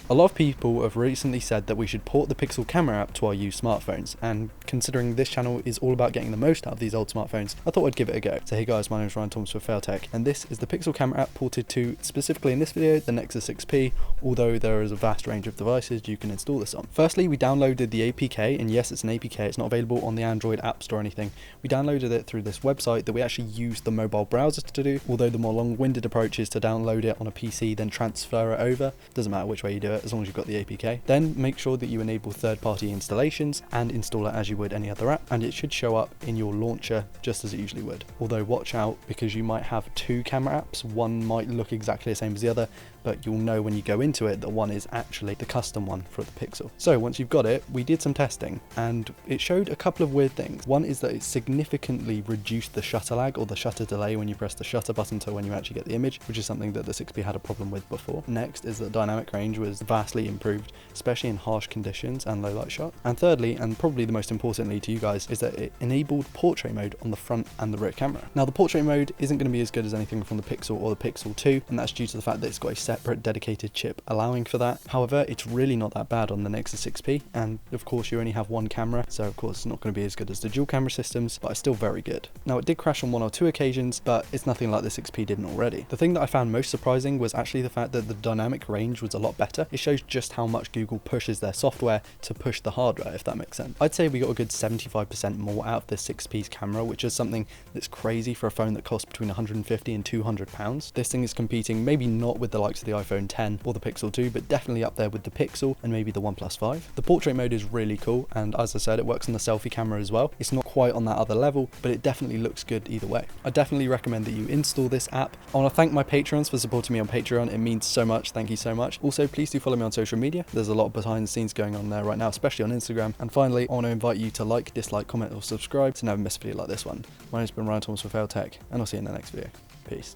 A lot of people have recently said that we should port the Pixel camera app to our used smartphones, and considering this channel is all about getting the most out of these old smartphones, I thought I'd give it a go. So hey guys, my name is Ryan Thomas for Failtech, and this is the Pixel camera app ported to, specifically in this video, the Nexus 6P, although there is a vast range of devices you can install this on. Firstly, we downloaded the APK, and yes, it's an APK, it's not available on the Android App Store or anything. We downloaded it through this website that we actually used the mobile browser to do, although the more long-winded approach is to download it on a PC, then transfer it over. Doesn't matter which way you do it, as long as you've got the APK. Then make sure that you enable third-party installations and install it as you would any other app, and it should show up in your launcher just as it usually would. Although watch out, because you might have two camera apps, one might look exactly the same as the other, but you'll know when you go into it that one is actually the custom one for the Pixel. So once you've got it, we did some testing and it showed a couple of weird things. One is that it significantly reduced the shutter lag or the shutter delay when you press the shutter button to when you actually get the image, which is something that the 6P had a problem with before. Next is that dynamic range was vastly improved, especially in harsh conditions and low light shot. And thirdly, and probably the most importantly to you guys, is that it enabled portrait mode on the front and the rear camera. Now the portrait mode isn't going to be as good as anything from the Pixel or the Pixel 2, and that's due to the fact that it's got a separate dedicated chip allowing for that. However, it's really not that bad on the Nexus 6P, and of course you only have one camera, so of course it's not going to be as good as the dual camera systems, but it's still very good. Now it did crash on one or two occasions, but it's nothing like the 6P didn't already. The thing that I found most surprising was actually the fact that the dynamic range was a lot better. It shows just how much Google pushes their software to push the hardware, if that makes sense. I'd say we got a good 75% more out of the 6P's camera, which is something that's crazy for a phone that costs between 150 and 200 pounds. This thing is competing maybe not with the likes of the iPhone 10 or the Pixel 2, but definitely up there with the Pixel and maybe the OnePlus 5. The portrait mode is really cool, and as I said, it works on the selfie camera as well. It's not quite on that other level, but it definitely looks good either way. I definitely recommend that you install this app. I want to thank my patrons for supporting me on Patreon. It means so much. Thank you so much. Also, please do follow me on social media. There's a lot of behind the scenes going on there right now, especially on Instagram. And finally, I want to invite you to like, dislike, comment, or subscribe to never miss a video like this one. My name's been Ryan Thomas for Failtech, and I'll see you in the next video. Peace.